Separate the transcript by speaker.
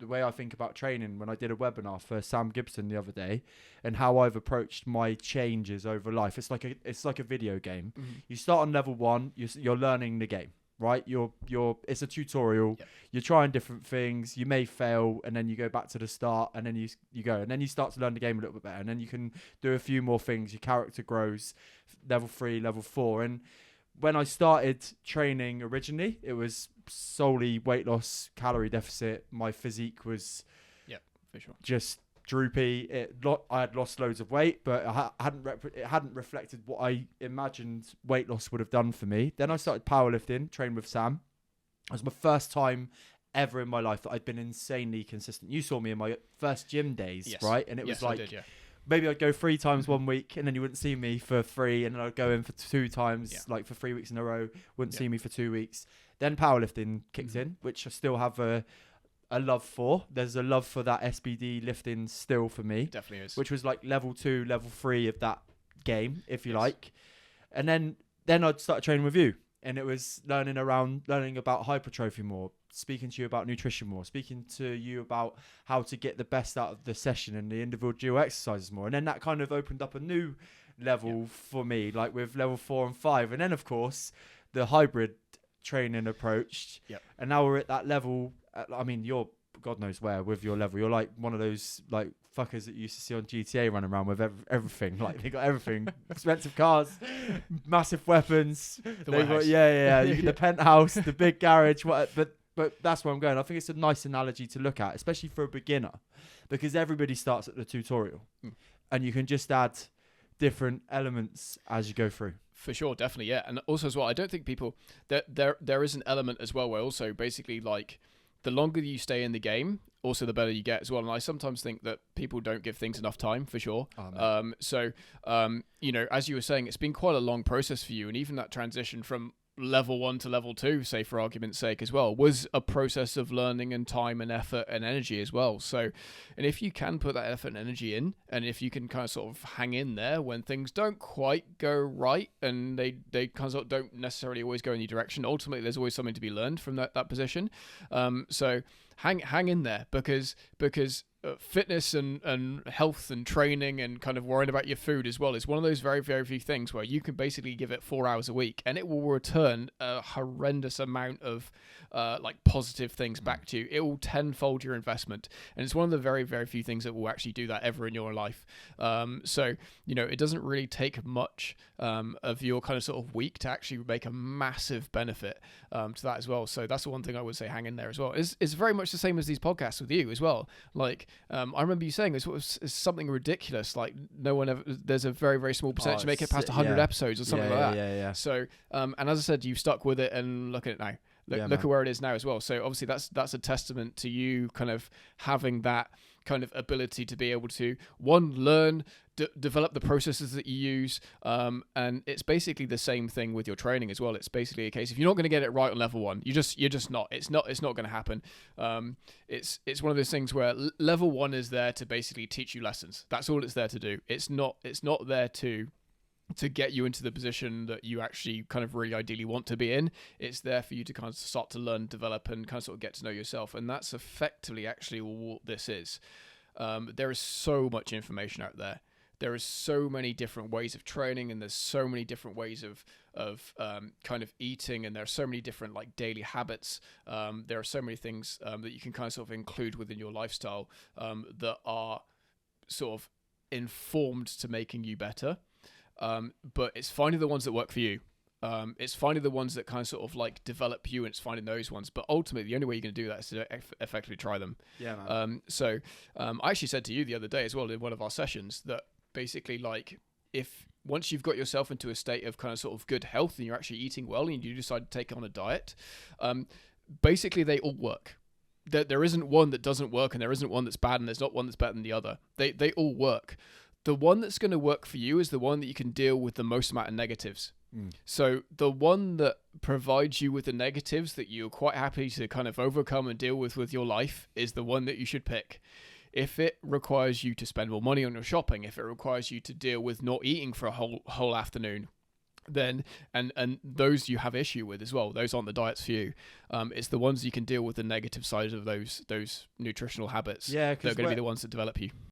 Speaker 1: the way I think about training when I did a webinar for Sam Gibson the other day, and how I've approached my changes over life. It's like a video game. You start on level 1, you're learning the game, right? It's a tutorial.
Speaker 2: Yep.
Speaker 1: You're trying different things. You may fail, and then you go back to the start, and then you go, and then you start to learn the game a little bit better, and then you can do a few more things. Your character grows, level 3, level 4, and when I started training originally, it was solely weight loss, calorie deficit. My physique was
Speaker 2: for sure.
Speaker 1: just droopy. I had lost loads of weight, but it hadn't reflected what I imagined weight loss would have done for me. Then I started powerlifting, trained with Sam. It was my first time ever in my life that I'd been insanely consistent. You saw me in my first gym days, right? And it was like,
Speaker 2: I did,
Speaker 1: maybe I'd go 3 times 1 week, and then you wouldn't see me for 3, and then I'd go in for 2 times, like for 3 weeks in a row, wouldn't see me for 2 weeks. Then powerlifting kicked in, which I still have a love for. There's a love for that SBD lifting still for me.
Speaker 2: Definitely is.
Speaker 1: Which was like level 2, level 3 of that game, if you like. And then I'd start training with you, and it was learning about hypertrophy more, speaking to you about nutrition more, speaking to you about how to get the best out of the session and the individual exercises more. And then that kind of opened up a new level for me, like with level 4 and 5. And then, of course, the hybrid training approached. And now we're at that level. I mean, you're God knows where with your level. You're like one of those like fuckers that you used to see on GTA running around with everything. Like they got everything, expensive cars, massive weapons. The penthouse, the big garage. But that's where I'm going. I think it's a nice analogy to look at, especially for a beginner, because everybody starts at the tutorial, and you can just add different elements as you go through.
Speaker 2: For sure, definitely, yeah. And also as well, I don't think people there is an element as well where also basically like the longer you stay in the game, also the better you get as well. And I sometimes think that people don't give things enough time, for sure. You know, as you were saying, it's been quite a long process for you, and even that transition from level 1 to level 2, say for argument's sake as well, was a process of learning and time and effort and energy as well. So, and if you can put that effort and energy in, and if you can kind of sort of hang in there when things don't quite go right, and they kind of sort of don't necessarily always go in your direction, ultimately there's always something to be learned from that position. So hang in there, because fitness and health and training and kind of worrying about your food as well is one of those very, very few things where you can basically give it 4 hours a week and it will return a horrendous amount of like positive things back to you. It will tenfold your investment, and it's one of the very, very few things that will actually do that ever in your life. So, you know, it doesn't really take much of your kind of sort of week to actually make a massive benefit to that as well. So that's the one thing I would say, hang in there as well. It's very much the same as these podcasts with you as well. Like, I remember you saying this was something ridiculous. Like no one ever, there's a very, very small percentage to make it past 100 episodes or something like that.
Speaker 1: Yeah.
Speaker 2: So, and as I said, you've stuck with it, and look at it now. Look at where it is now as well. So obviously that's a testament to you kind of having that kind of ability to be able to learn, develop the processes that you use, and it's basically the same thing with your training as well. It's basically a case, if you're not going to get it right on level 1, you're just not. It's not going to happen. It's one of those things where level 1 is there to basically teach you lessons. That's all it's there to do. It's not there to get you into the position that you actually kind of really ideally want to be in. It's there for you to kind of start to learn, develop, and kind of sort of get to know yourself. And that's effectively actually what this is. There is so much information out there. There is so many different ways of training, and there's so many different ways of kind of eating, and there are so many different like daily habits. There are so many things that you can kind of sort of include within your lifestyle that are sort of informed to making you better. But it's finding the ones that work for you. It's finding the ones that kind of sort of like develop you, and it's finding those ones. But ultimately, the only way you're going to do that is to effectively try them.
Speaker 1: Yeah, man.
Speaker 2: So I actually said to you the other day as well in one of our sessions that basically, like, if once you've got yourself into a state of kind of sort of good health and you're actually eating well and you decide to take on a diet, basically they all work. There isn't one that doesn't work, and there isn't one that's bad, and there's not one that's better than the other. They all work. The one that's going to work for you is the one that you can deal with the most amount of negatives. So the one that provides you with the negatives that you're quite happy to kind of overcome and deal with your life is the one that you should pick. If it requires you to spend more money on your shopping, if it requires you to deal with not eating for a whole afternoon, then and those you have issue with as well, those aren't the diets for you. It's the ones you can deal with the negative side of those nutritional habits
Speaker 1: Yeah,
Speaker 2: that are
Speaker 1: because
Speaker 2: going to be the ones that develop you.